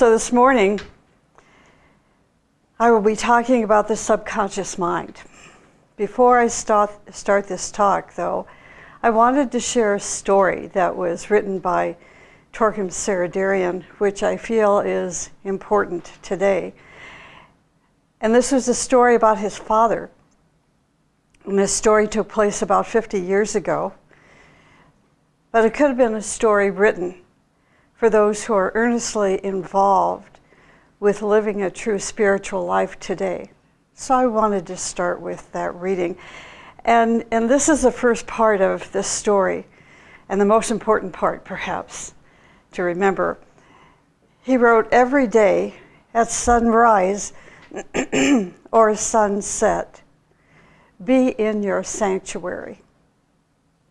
So this morning, I will be talking about the subconscious mind. Before I start this talk, though, I wanted to share a story that was written by Torkim Saraydarian, which I feel is important today. And this was a story about his father. And this story took place about 50 years ago. But it could have been a story written for those who are earnestly involved with living a true spiritual life today. So I wanted to start with that reading. And this is the first part of this story, and the most important part, perhaps, to remember. He wrote, "Every day at sunrise or sunset, be in your sanctuary."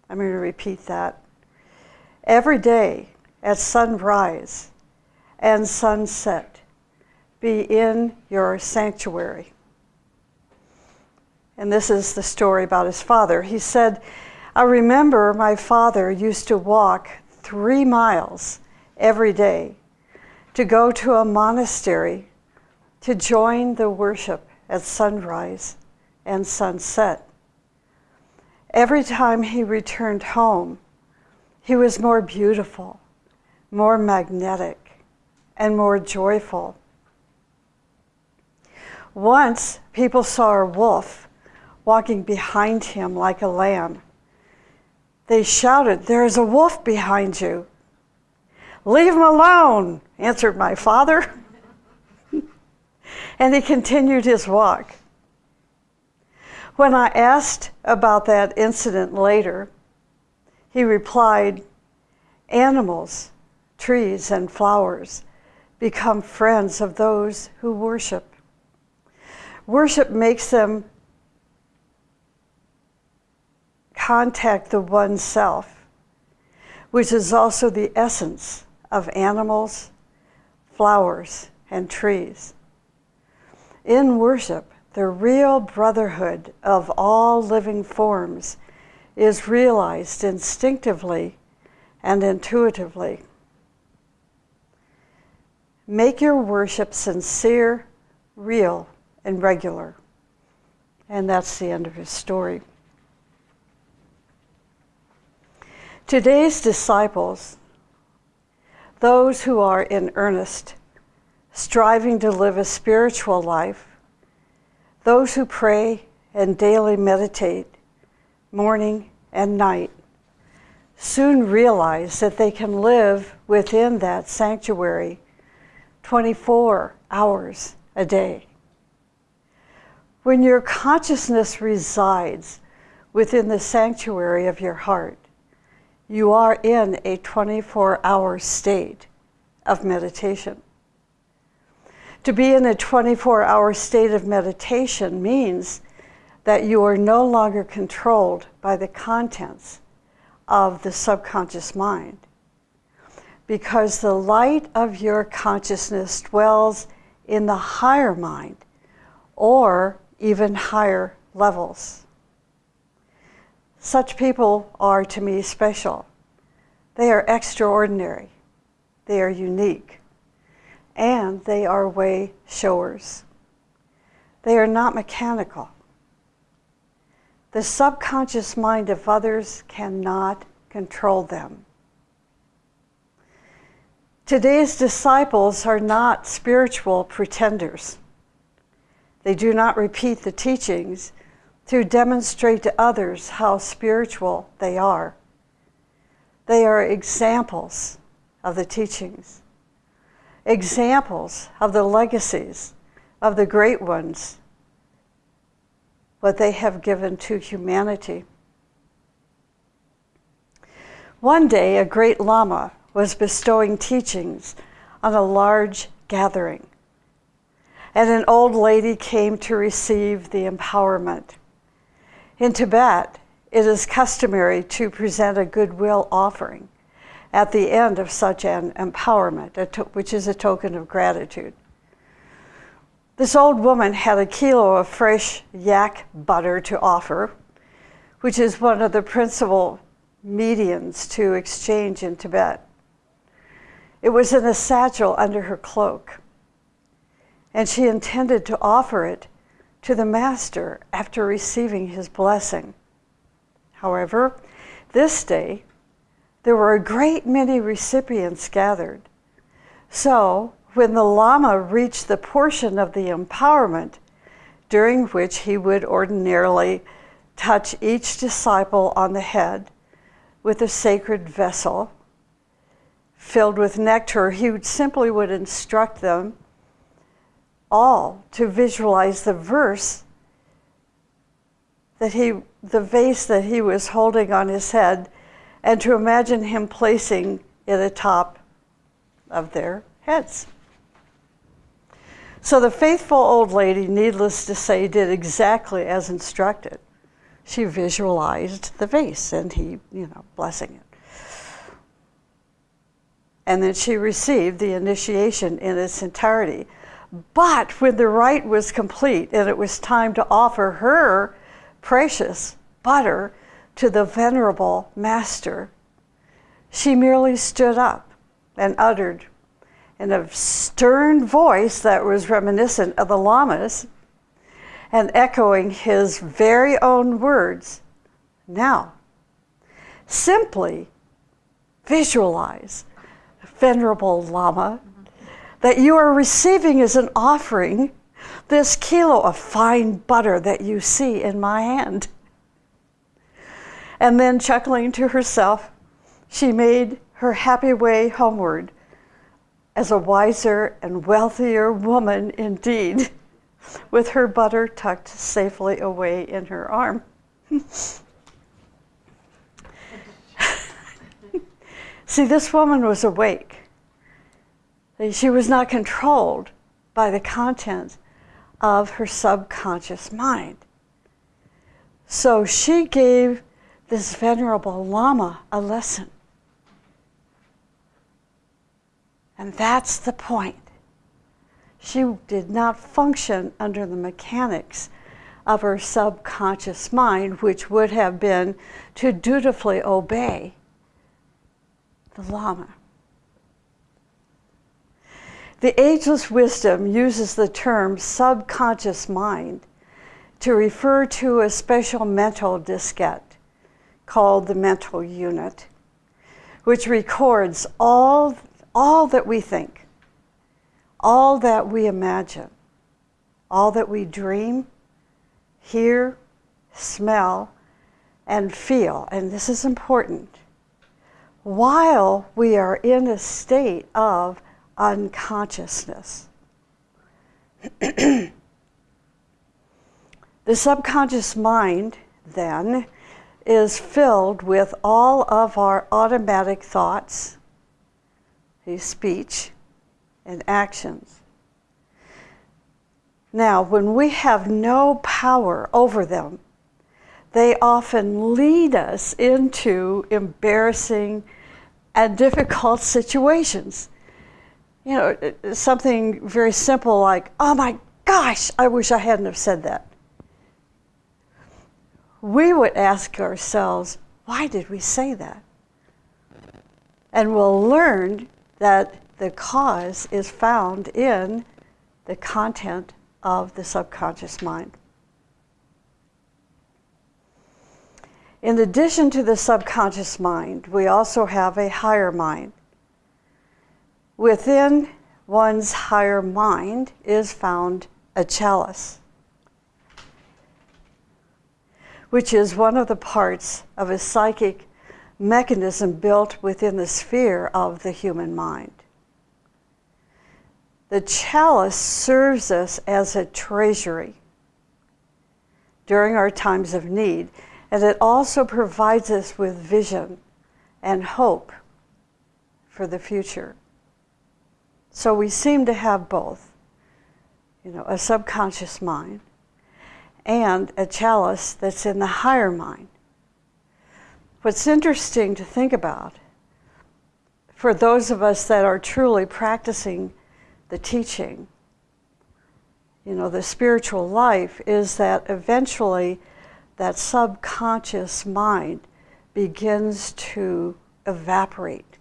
I'm going to repeat that. Every day at sunrise and sunset, be in your sanctuary. And this is the story about his father. He said, "I remember my father used to walk 3 miles every day to go to a monastery to join the worship at sunrise and sunset. Every time he returned home, he was more beautiful, more magnetic, and more joyful. Once, people saw a wolf walking behind him like a lamb. They shouted, 'There is a wolf behind you.' 'Leave him alone,' answered my father. And he continued his walk. When I asked about that incident later, he replied, 'Animals, trees, and flowers become friends of those who worship. Worship makes them contact the one self, which is also the essence of animals, flowers, and trees. In worship, the real brotherhood of all living forms is realized instinctively and intuitively. Make your worship sincere, real, and regular.'" And that's the end of his story. Today's disciples, those who are in earnest, striving to live a spiritual life, those who pray and daily meditate, morning and night, soon realize that they can live within that sanctuary 24 hours a day. When your consciousness resides within the sanctuary of your heart, you are in a 24-hour state of meditation. To be in a 24-hour state of meditation means that you are no longer controlled by the contents of the subconscious mind, because the light of your consciousness dwells in the higher mind or even higher levels. Such people are, to me, special. They are extraordinary. They are unique. And they are way showers. They are not mechanical. The subconscious mind of others cannot control them. Today's disciples are not spiritual pretenders. They do not repeat the teachings to demonstrate to others how spiritual they are. They are examples of the teachings, examples of the legacies of the great ones, what they have given to humanity. One day, a great Lama was bestowing teachings on a large gathering, and an old lady came to receive the empowerment. In Tibet, it is customary to present a goodwill offering at the end of such an empowerment, which is a token of gratitude. This old woman had a kilo of fresh yak butter to offer, which is one of the principal mediums to exchange in Tibet. It was in a satchel under her cloak, and she intended to offer it to the master after receiving his blessing. However, this day, there were a great many recipients gathered. So, when the Lama reached the portion of the empowerment during which he would ordinarily touch each disciple on the head with a sacred vessel filled with nectar, he simply would instruct them all to visualize the vase that he was holding on his head, and to imagine him placing it atop of their heads. So the faithful old lady, needless to say, did exactly as instructed. She visualized the vase and he, blessing it. And then she received the initiation in its entirety. But when the rite was complete and it was time to offer her precious butter to the venerable master, she merely stood up and uttered in a stern voice that was reminiscent of the Lama's and echoing his very own words, "Now, simply visualize, Venerable Lama, that you are receiving as an offering this kilo of fine butter that you see in my hand." And then, chuckling to herself, she made her happy way homeward as a wiser and wealthier woman indeed, with her butter tucked safely away in her arm. See, this woman was awake. She was not controlled by the content of her subconscious mind. So she gave this venerable Lama a lesson. And that's the point. She did not function under the mechanics of her subconscious mind, which would have been to dutifully obey the Lama. The ageless wisdom uses the term subconscious mind to refer to a special mental diskette called the mental unit, which records all that we think, all that we imagine, all that we dream, hear, smell, and feel. And this is important. While we are in a state of unconsciousness. The subconscious mind, then, is filled with all of our automatic thoughts, speech, and actions. Now, when we have no power over them, they often lead us into embarrassing and difficult situations. Something very simple like, "Oh my gosh, I wish I hadn't have said that." We would ask ourselves, why did we say that? And we'll learn that the cause is found in the content of the subconscious mind. In addition to the subconscious mind, we also have a higher mind. Within one's higher mind is found a chalice, which is one of the parts of a psychic mechanism built within the sphere of the human mind. The chalice serves us as a treasury during our times of need, and it also provides us with vision and hope for the future. So we seem to have both, a subconscious mind and a chalice that's in the higher mind. What's interesting to think about, for those of us that are truly practicing the teaching, the spiritual life, is that eventually that subconscious mind begins to evaporate.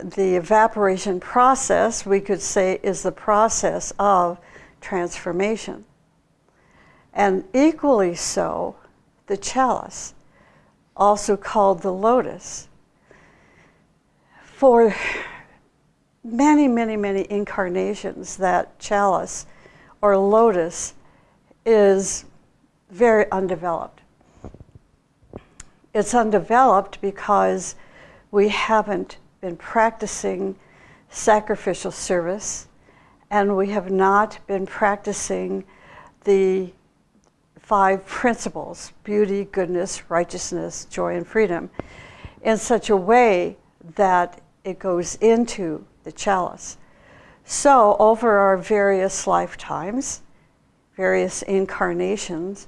the evaporation process, we could say, is the process of transformation. And equally so, the chalice, also called the lotus. For many, many, many incarnations, that chalice or lotus is very undeveloped. It's undeveloped because we haven't been practicing sacrificial service, and we have not been practicing the 5 principles: beauty, goodness, righteousness, joy, and freedom, in such a way that it goes into the chalice. So over our various lifetimes, various incarnations,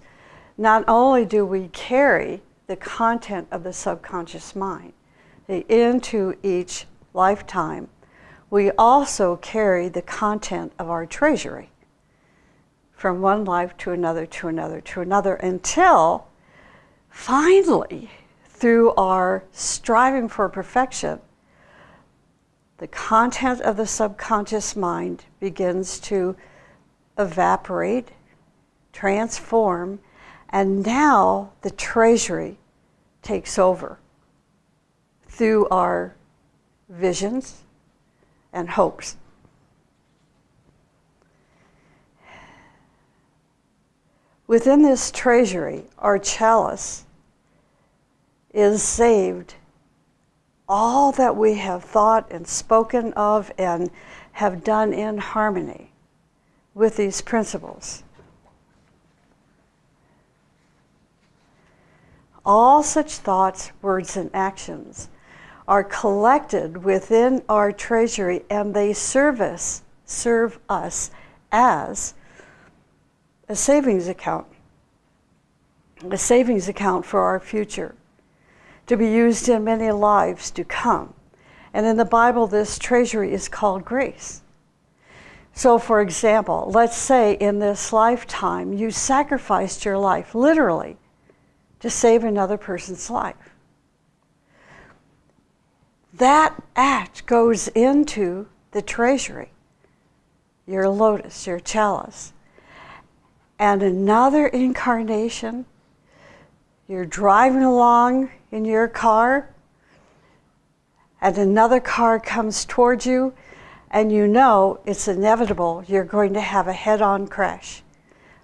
not only do we carry the content of the subconscious mind into each lifetime, we also carry the content of our treasury from one life to another, to another, to another, until finally, through our striving for perfection, the content of the subconscious mind begins to evaporate, transform, and now the treasury takes over through our visions and hopes. Within this treasury, our chalice is saved all that we have thought and spoken of and have done in harmony with these principles. All such thoughts, words, and actions are collected within our treasury, and they serve us as a savings account for our future, to be used in many lives to come. And in the Bible, this treasury is called grace. So for example, let's say in this lifetime you sacrificed your life, literally, to save another person's life. That act goes into the treasury, your lotus, your chalice. And another incarnation, you're driving along in your car, and another car comes towards you, and you know it's inevitable you're going to have a head-on crash.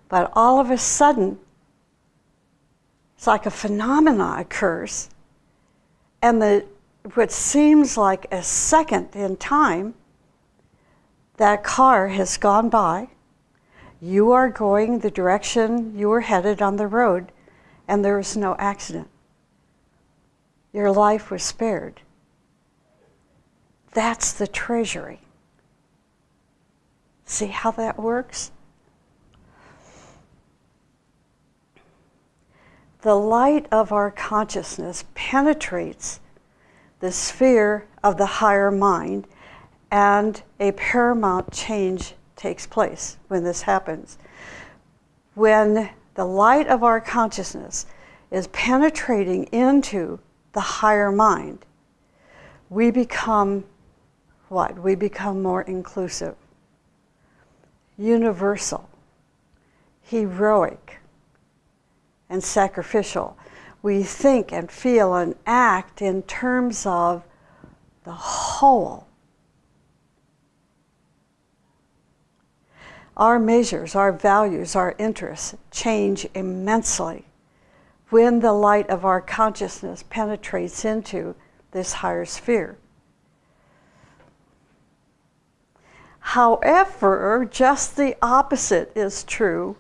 But all of a sudden, it's like a phenomena occurs, and what seems like a second in time, that car has gone by, you are going the direction you were headed on the road, and there was no accident. Your life was spared. That's the treasury. See how that works? The light of our consciousness penetrates the sphere of the higher mind, and a paramount change takes place when this happens. When the light of our consciousness is penetrating into the higher mind, we become what? We become more inclusive, universal, heroic, and sacrificial. We think and feel and act in terms of the whole. Our measures, our values, our interests change immensely when the light of our consciousness penetrates into this higher sphere. However, just the opposite is true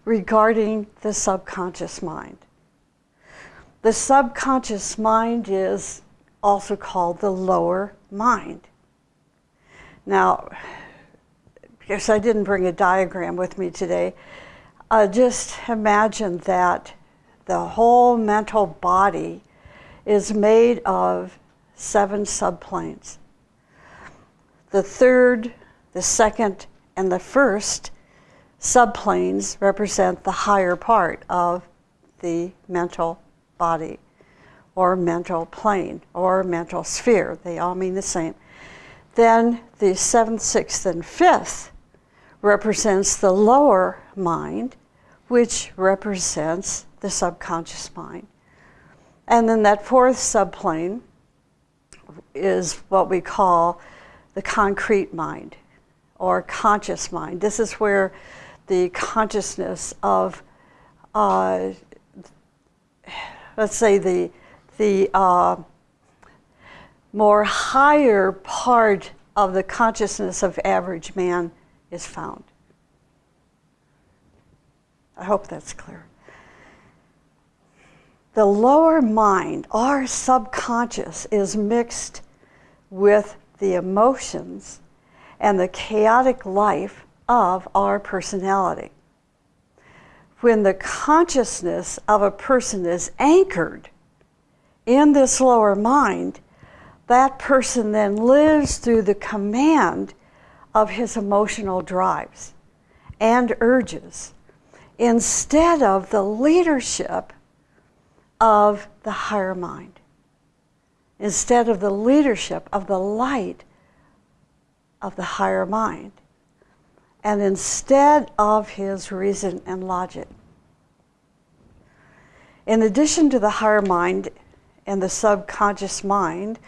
regarding the subconscious mind. The subconscious mind is also called the lower mind. Now, because I didn't bring a diagram with me today, just imagine that the whole mental body is made of 7 subplanes. The third, the second, and the first subplanes represent the higher part of the mental body, or mental plane, or mental sphere. They all mean the same. Then the 7th, 6th, and 5th represents the lower mind, which represents the subconscious mind. And then that 4th subplane is what we call the concrete mind or conscious mind. This is where the consciousness of, let's say, the more higher part of the consciousness of average man is found. I hope that's clear. The lower mind, our subconscious, is mixed with the emotions and the chaotic life of our personality. When the consciousness of a person is anchored in this lower mind, that person then lives through the command of his emotional drives and urges instead of the leadership of the higher mind, instead of the leadership of the light of the higher mind, and instead of his reason and logic. In addition to the higher mind and the subconscious mind,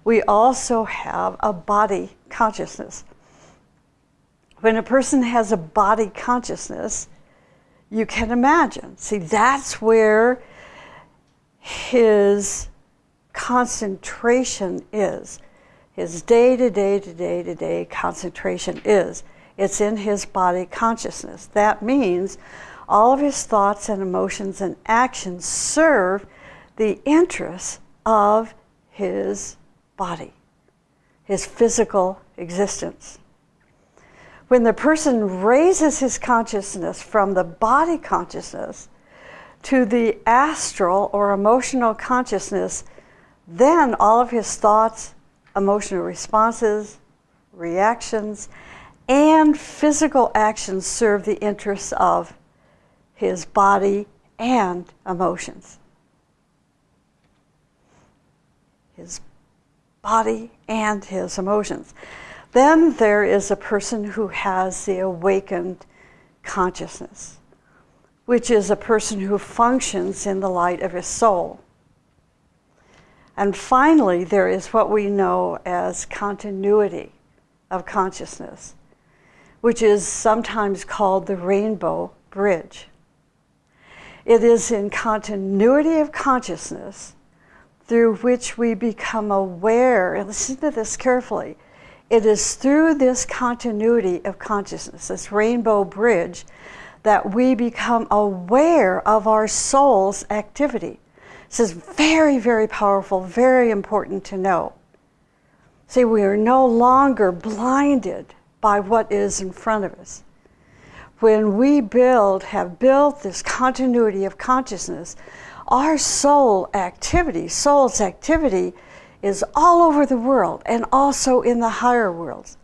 we also have a body consciousness. When a person has a body consciousness, you can imagine, see, that's where his concentration is. His day-to-day concentration is. It's in his body consciousness. That means all of his thoughts and emotions and actions serve the interests of his body, his physical existence. When the person raises his consciousness from the body consciousness to the astral or emotional consciousness, then all of his thoughts, emotional responses, reactions, and physical actions serve the interests of his body and emotions. His body and his emotions. Then there is a person who has the awakened consciousness, which is a person who functions in the light of his soul. And finally, there is what we know as continuity of consciousness, which is sometimes called the rainbow bridge. It is in continuity of consciousness through which we become aware, and listen to this carefully, it is through this continuity of consciousness, this rainbow bridge, that we become aware of our soul's activity. This is very, very powerful, very important to know. See, we are no longer blinded by what is in front of us. When we have built this continuity of consciousness, our soul's activity is all over the world and also in the higher worlds,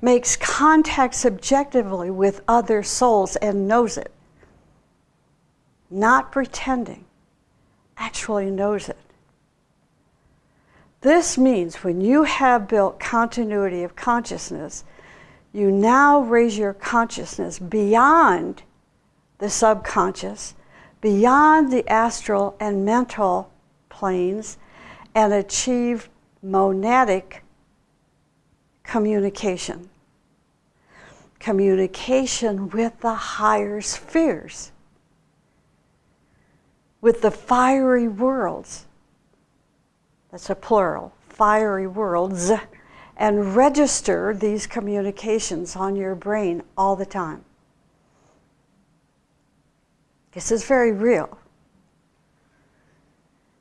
makes contact subjectively with other souls and knows it. Not pretending, actually knows it. This means when you have built continuity of consciousness, you now raise your consciousness beyond the subconscious, beyond the astral and mental planes, and achieve monadic communication. Communication with the higher spheres, with the fiery worlds. That's a plural, fiery worlds, and register these communications on your brain all the time. This is very real.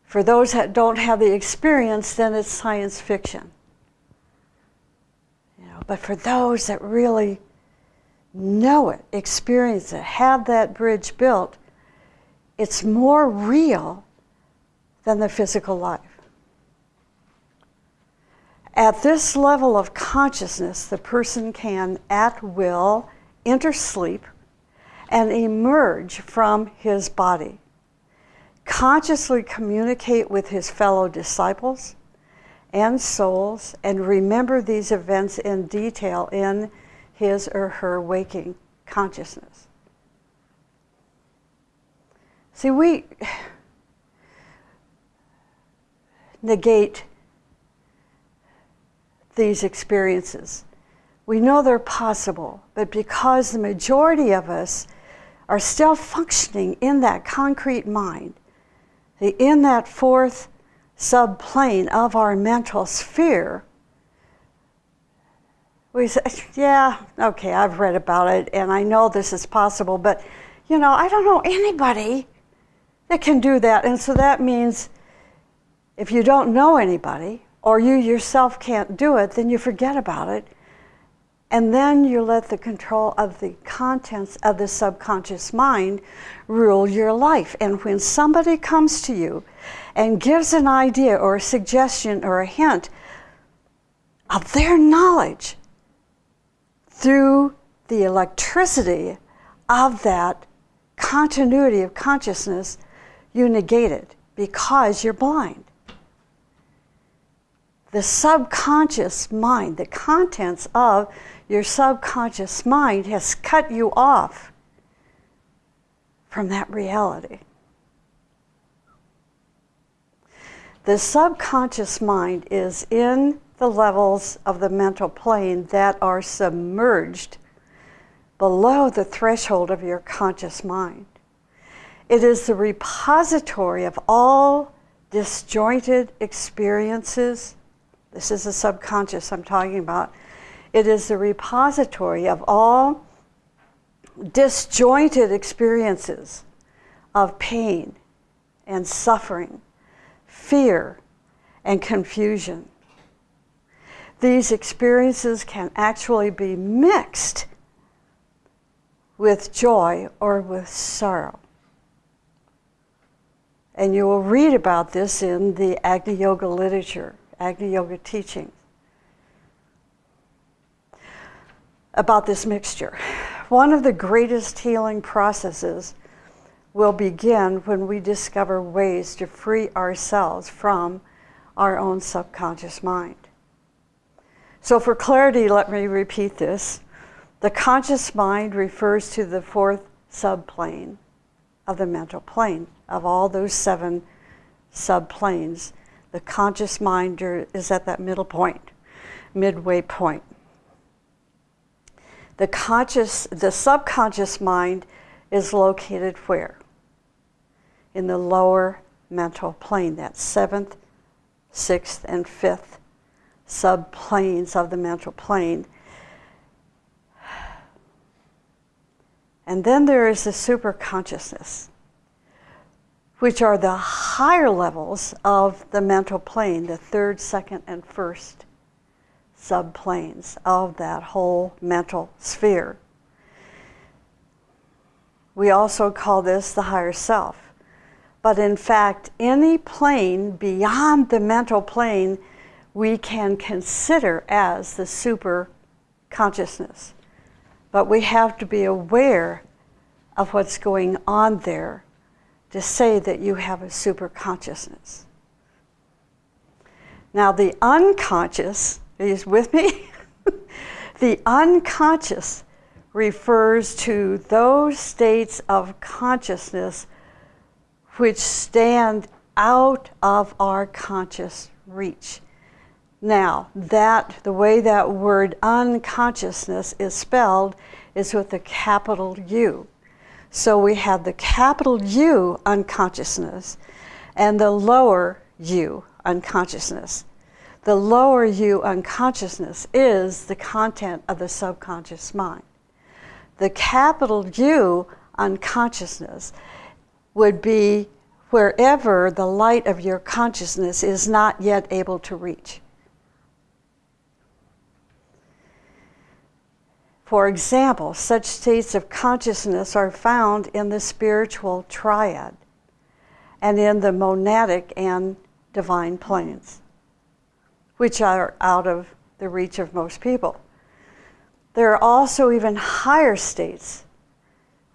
For those that don't have the experience, then it's science fiction. But for those that really know it, experience it, have that bridge built, it's more real than the physical life. At this level of consciousness, the person can, at will, enter sleep and emerge from his body, consciously communicate with his fellow disciples, and souls and remember these events in detail in his or her waking consciousness. See, we negate these experiences. We know they're possible, but because the majority of us are still functioning in that concrete mind, in that fourth subplane of our mental sphere, we say, yeah, okay, I've read about it and I know this is possible, but I don't know anybody that can do that. And so that means if you don't know anybody or you yourself can't do it, then you forget about it. And then you let the control of the contents of the subconscious mind rule your life. And when somebody comes to you and gives an idea or a suggestion or a hint of their knowledge through the electricity of that continuity of consciousness, you negate it because you're blind. The subconscious mind, the contents of your subconscious mind has cut you off from that reality. The subconscious mind is in the levels of the mental plane that are submerged below the threshold of your conscious mind. It is the repository of all disjointed experiences. This is the subconscious I'm talking about. It is the repository of all disjointed experiences of pain and suffering, fear and confusion. These experiences can actually be mixed with joy or with sorrow. And you will read about this in the Agni Yoga literature, Agni Yoga teachings, about this mixture. One of the greatest healing processes will begin when we discover ways to free ourselves from our own subconscious mind. So for clarity, let me repeat this. The conscious mind refers to the fourth subplane of the mental plane. Of all those 7 subplanes, the conscious mind is at that middle point, midway point. The subconscious mind is located where? In the lower mental plane, that 7th, 6th, and 5th subplanes of the mental plane. And then there is the superconsciousness, which are the higher levels of the mental plane, the 3rd, 2nd, and 1st subplanes of that whole mental sphere. We also call this the higher self. But in fact, any plane beyond the mental plane we can consider as the super consciousness. But we have to be aware of what's going on there to say that you have a super consciousness. Now the unconscious, are you with me? The unconscious refers to those states of consciousness which stand out of our conscious reach. Now, the way that word unconsciousness is spelled is with a capital U. So we have the capital U unconsciousness and the lower U unconsciousness. The lower U unconsciousness is the content of the subconscious mind. The capital U unconsciousness would be wherever the light of your consciousness is not yet able to reach. For example, such states of consciousness are found in the spiritual triad and in the monadic and divine planes, which are out of the reach of most people. There are also even higher states,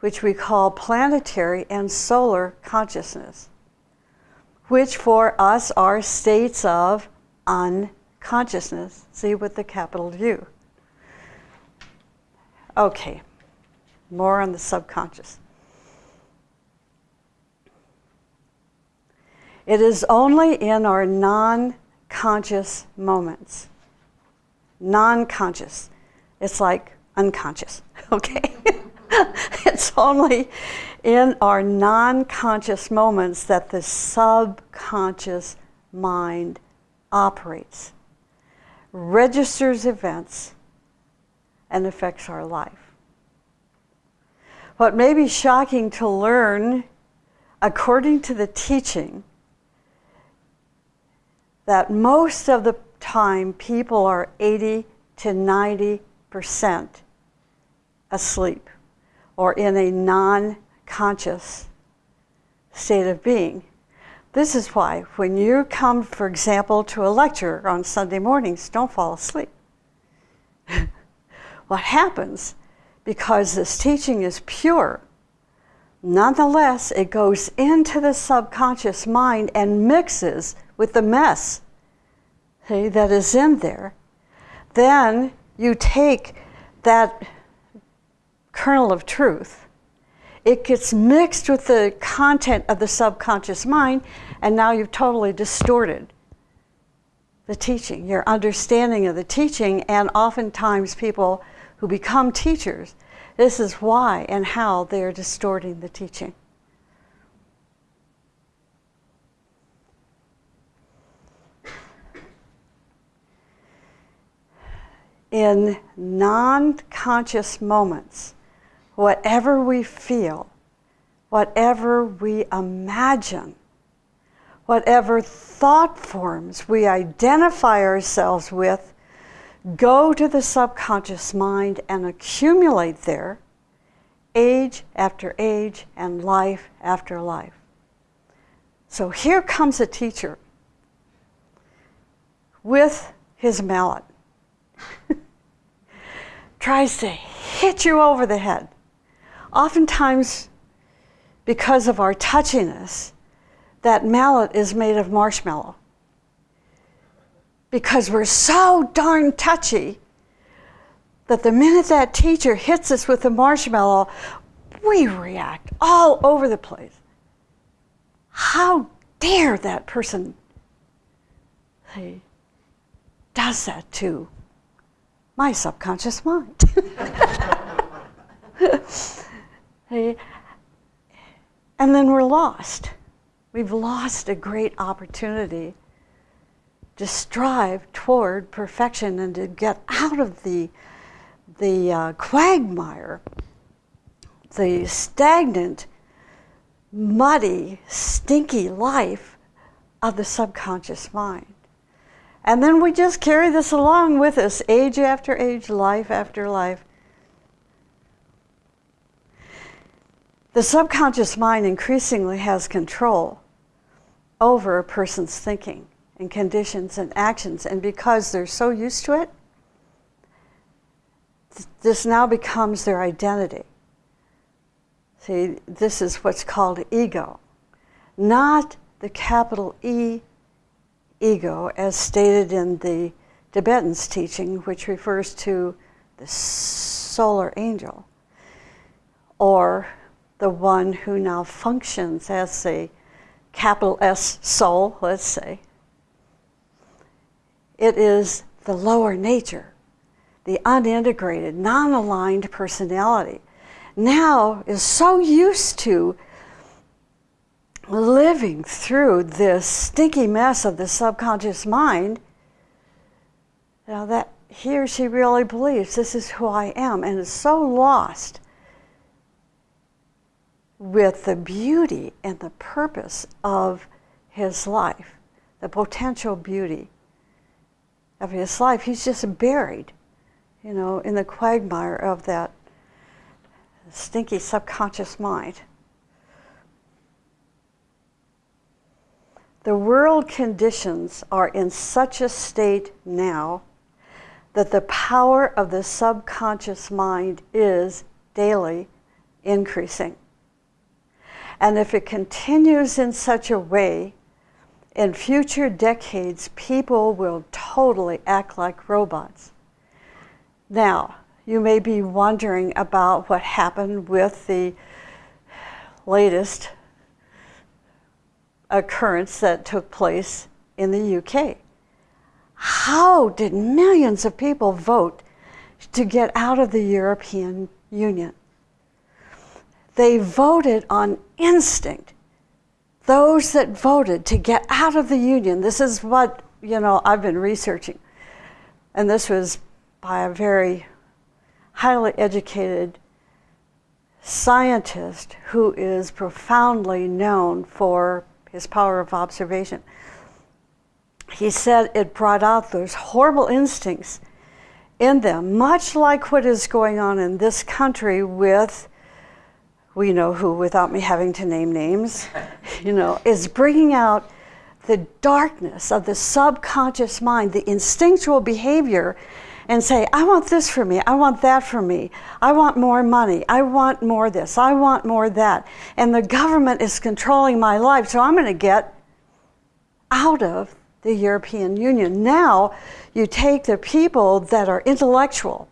which we call planetary and solar consciousness, which for us are states of unconsciousness. See, with the capital U. Okay, more on the subconscious. It is only in our non-conscious moments. Non-conscious. It's like unconscious, okay? It's only in our non-conscious moments that the subconscious mind operates, registers events, and affects our life. What may be shocking to learn, according to the teaching, that most of the time people are 80 to 90% asleep or in a non-conscious state of being. This is why when you come, for example, to a lecture on Sunday mornings, don't fall asleep. What happens, because this teaching is pure, nonetheless, it goes into the subconscious mind and mixes with the mess, see, that is in there. Then you take that kernel of truth, it gets mixed with the content of the subconscious mind, and now you've totally distorted the teaching, your understanding of the teaching. And oftentimes people who become teachers, this is why and how they are distorting the teaching. In non-conscious moments, whatever we feel, whatever we imagine, whatever thought forms we identify ourselves with, go to the subconscious mind and accumulate there, age after age and life after life. So here comes a teacher with his mallet. Tries to hit you over the head. Oftentimes, because of our touchiness, that mallet is made of marshmallow. Because we're so darn touchy that the minute that teacher hits us with the marshmallow, we react all over the place. How dare that person does that to my subconscious mind? And then we're lost. We've lost a great opportunity to strive toward perfection and to get out of the quagmire, the stagnant, muddy, stinky life of the subconscious mind. And then we just carry this along with us, age after age, life after life. The subconscious mind increasingly has control over a person's thinking and conditions and actions. And because they're so used to it, this now becomes their identity. See, this is what's called ego. Not the capital E ego as stated in the Tibetan's teaching, which refers to the solar angel, or the one who now functions as a capital S soul, let's say. It is the lower nature, the unintegrated, non-aligned personality, now is so used to living through this stinky mess of the subconscious mind, now that he or she really believes this is who I am, and is so lost with the beauty and the purpose of his life, the potential beauty of his life. He's just buried, in the quagmire of that stinky subconscious mind. The world conditions are in such a state now that the power of the subconscious mind is daily increasing. And if it continues in such a way, in future decades, people will totally act like robots. Now, you may be wondering about what happened with the latest occurrence that took place in the UK. How did millions of people vote to get out of the European Union? They voted on instinct. Those that voted to get out of the Union, this is what, I've been researching. And this was by a very highly educated scientist who is profoundly known for his power of observation. He said it brought out those horrible instincts in them, much like what is going on in this country with, we know who without me having to name names, is bringing out the darkness of the subconscious mind, the instinctual behavior, and say, I want this for me, I want that for me, I want more money, I want more this, I want more that. And the government is controlling my life, so I'm going to get out of the European Union. Now, you take the people that are intellectual,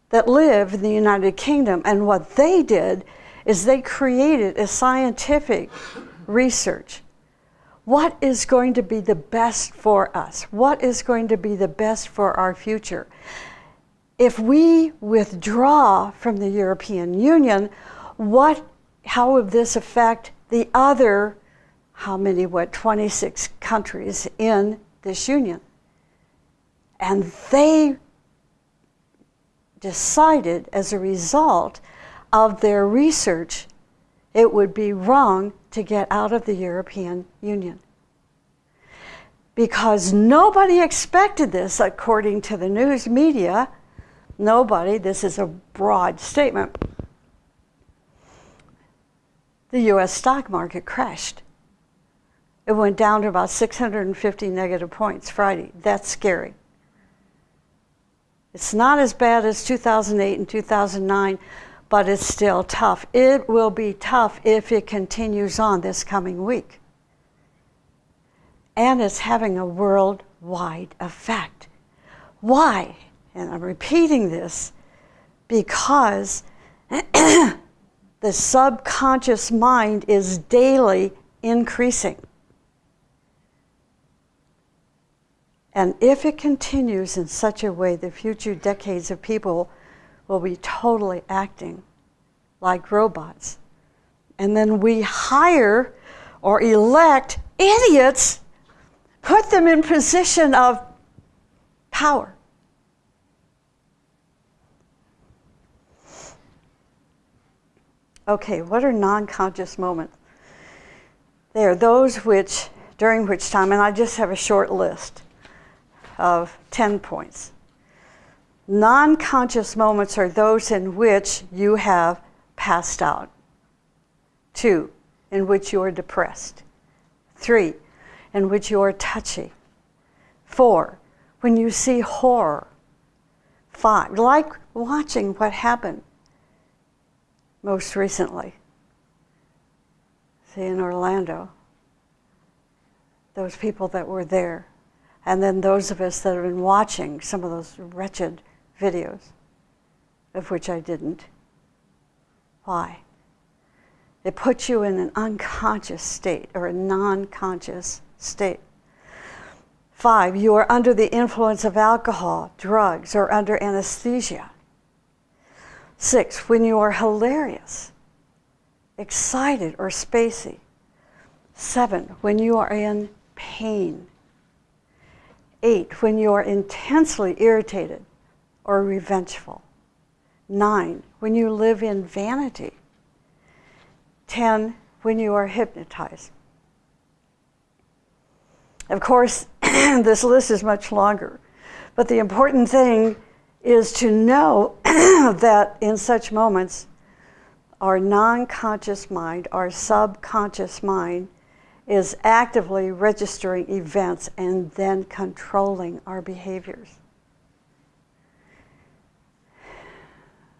that live in the United Kingdom, and what they did is they created a scientific research. What is going to be the best for us? What is going to be the best for our future? If we withdraw from the European Union, how would this affect the other, 26 countries in this union? And they decided as a result of their research, it would be wrong to get out of the European Union. Because nobody expected this, according to the news media. Nobody, this is a broad statement. The US stock market crashed. It went down to about 650 negative points Friday. That's scary. It's not as bad as 2008 and 2009, but it's still tough. It will be tough if it continues on this coming week. And it's having a worldwide effect. Why? And I'm repeating this because the subconscious mind is daily increasing. And if it continues in such a way, the future decades of people will be totally acting like robots. And then we hire or elect idiots, put them in position of power. Okay, what are non-conscious moments? They are those during which time, and I just have a short list of 10 points. Non-conscious moments are those in which you have passed out. 2, in which you are depressed. 3, in which you are touchy. 4, when you see horror. 5, like watching what happened most recently. See, in Orlando, those people that were there. And then those of us that have been watching some of those wretched videos, of which I didn't. Why? It puts you in an unconscious state or a non-conscious state. 5, you are under the influence of alcohol, drugs, or under anesthesia. 6, when you are hilarious, excited, or spacey. 7, when you are in pain. 8, when you are intensely irritated or revengeful. 9, when you live in vanity. 10, when you are hypnotized. Of course, this list is much longer, but the important thing is to know that in such moments, our non-conscious mind, our subconscious mind, is actively registering events and then controlling our behaviors.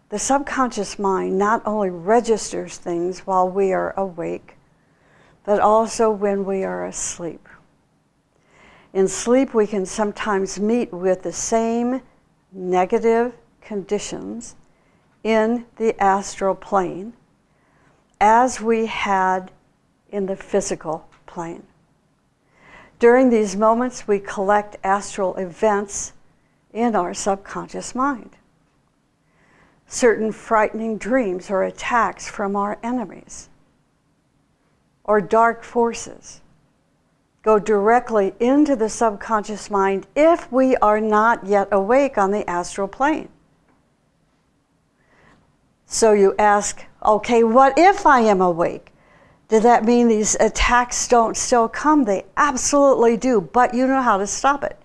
The subconscious mind not only registers things while we are awake, but also when we are asleep. In sleep, we can sometimes meet with the same negative conditions in the astral plane as we had in the physical plane. During these moments, we collect astral events in our subconscious mind. Certain frightening dreams or attacks from our enemies or dark forces go directly into the subconscious mind if we are not yet awake on the astral plane. So you ask, okay, what if I am awake? Does that mean these attacks don't still come? They absolutely do, but you know how to stop it.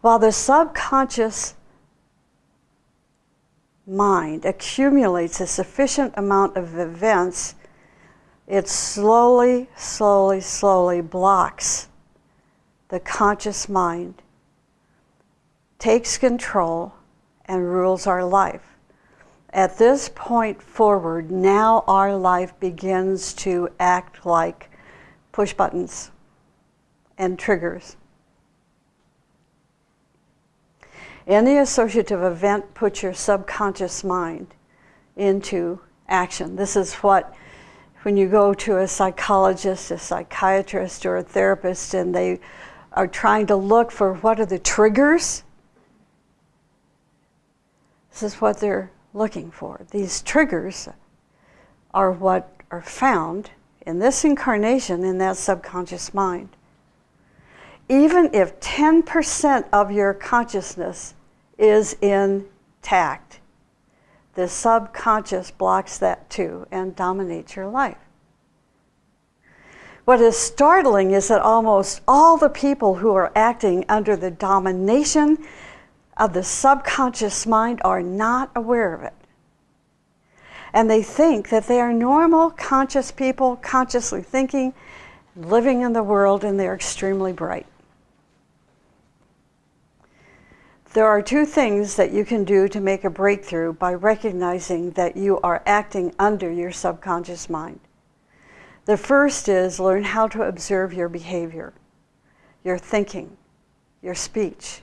While the subconscious mind accumulates a sufficient amount of events, it slowly blocks the conscious mind, takes control, and rules our life. At this point forward, now our life begins to act like push buttons and triggers. Any associative event puts your subconscious mind into action. This is what, when you go to a psychologist, a psychiatrist, or a therapist, and they are trying to look for what are the triggers, this is what they're looking for. These triggers are what are found in this incarnation in that subconscious mind. Even if 10% of your consciousness is intact, the subconscious blocks that too and dominates your life. What is startling is that almost all the people who are acting under the domination of the subconscious mind are not aware of it. And they think that they are normal, conscious people, consciously thinking, living in the world, and they're extremely bright. There are two things that you can do to make a breakthrough by recognizing that you are acting under your subconscious mind. The first is learn how to observe your behavior, your thinking, your speech,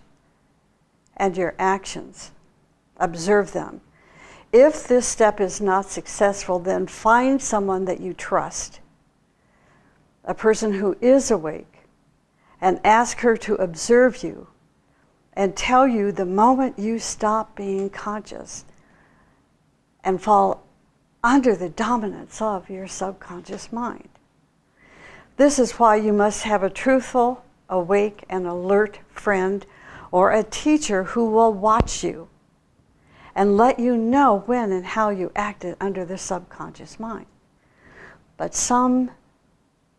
and your actions. Observe them. If this step is not successful, then find someone that you trust, a person who is awake, and ask her to observe you and tell you the moment you stop being conscious and fall under the dominance of your subconscious mind. This is why you must have a truthful, awake, and alert friend or a teacher who will watch you and let you know when and how you acted under the subconscious mind. But some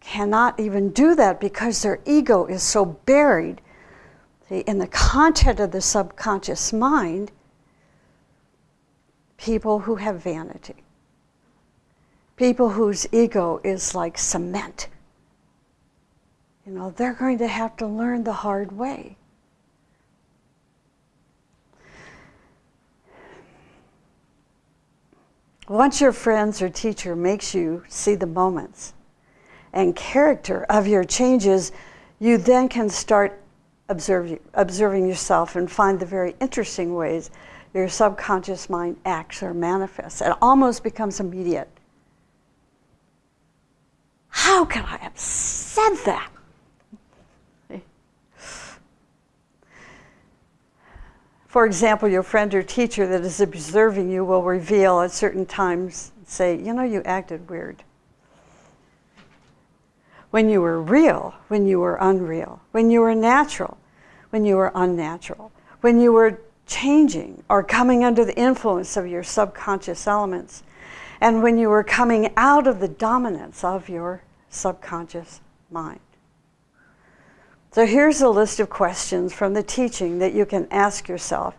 cannot even do that because their ego is so buried in the content of the subconscious mind. People who have vanity, people whose ego is like cement, they're going to have to learn the hard way. Once your friends or teacher makes you see the moments and character of your changes, you then can start observing yourself and find the very interesting ways your subconscious mind acts or manifests. It almost becomes immediate. How could I have said that? For example, your friend or teacher that is observing you will reveal at certain times, say, you acted weird. When you were real, when you were unreal, when you were natural, when you were unnatural, when you were changing or coming under the influence of your subconscious elements, and when you were coming out of the dominance of your subconscious mind. So here's a list of questions from the teaching that you can ask yourself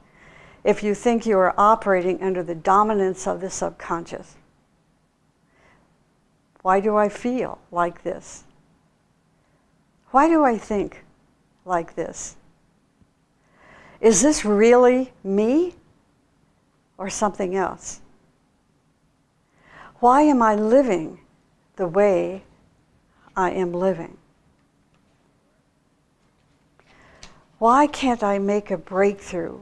if you think you are operating under the dominance of the subconscious. Why do I feel like this? Why do I think like this? Is this really me or something else? Why am I living the way I am living? Why can't I make a breakthrough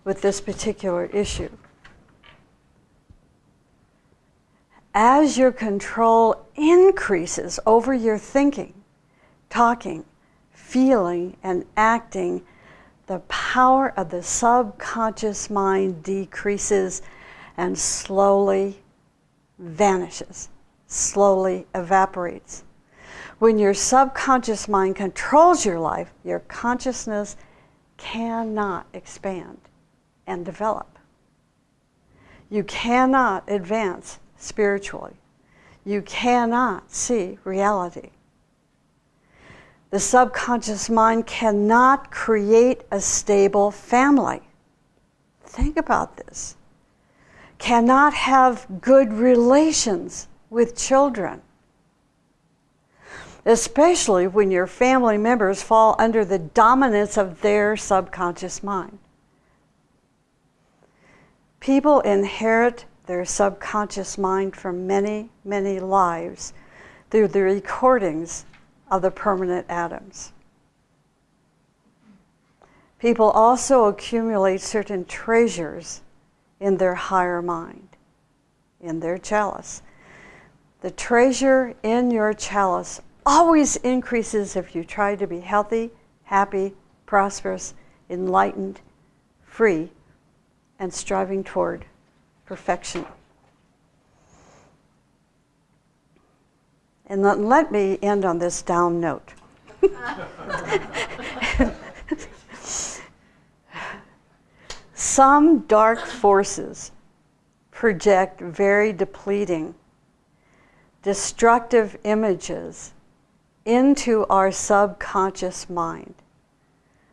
with this particular issue? As your control increases over your thinking, talking, feeling, and acting, the power of the subconscious mind decreases and slowly vanishes, slowly evaporates. When your subconscious mind controls your life, your consciousness cannot expand and develop. You cannot advance spiritually. You cannot see reality. The subconscious mind cannot create a stable family. Think about this. Cannot have good relations with children, especially when your family members fall under the dominance of their subconscious mind. People inherit their subconscious mind from many, many lives through the recordings of the permanent atoms. People also accumulate certain treasures in their higher mind, in their chalice. The treasure in your chalice always increases if you try to be healthy, happy, prosperous, enlightened, free, and striving toward perfection. And let me end on this down note. Some dark forces project very depleting, destructive images into our subconscious mind,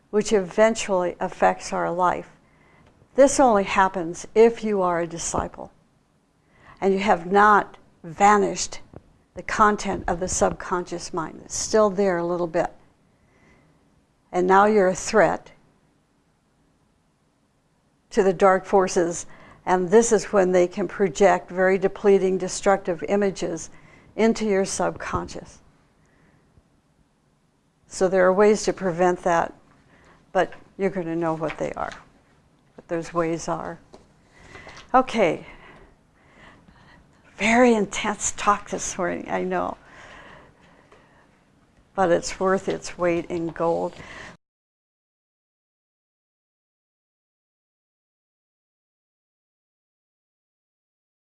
which eventually affects our life. This only happens if you are a disciple and you have not vanished the content of the subconscious mind. It's still there a little bit. And now you're a threat to the dark forces, and this is when they can project very depleting, destructive images into your subconscious. So there are ways to prevent that, but you're going to know what they are, what those ways are. Okay. Very intense talk this morning, I know. But it's worth its weight in gold.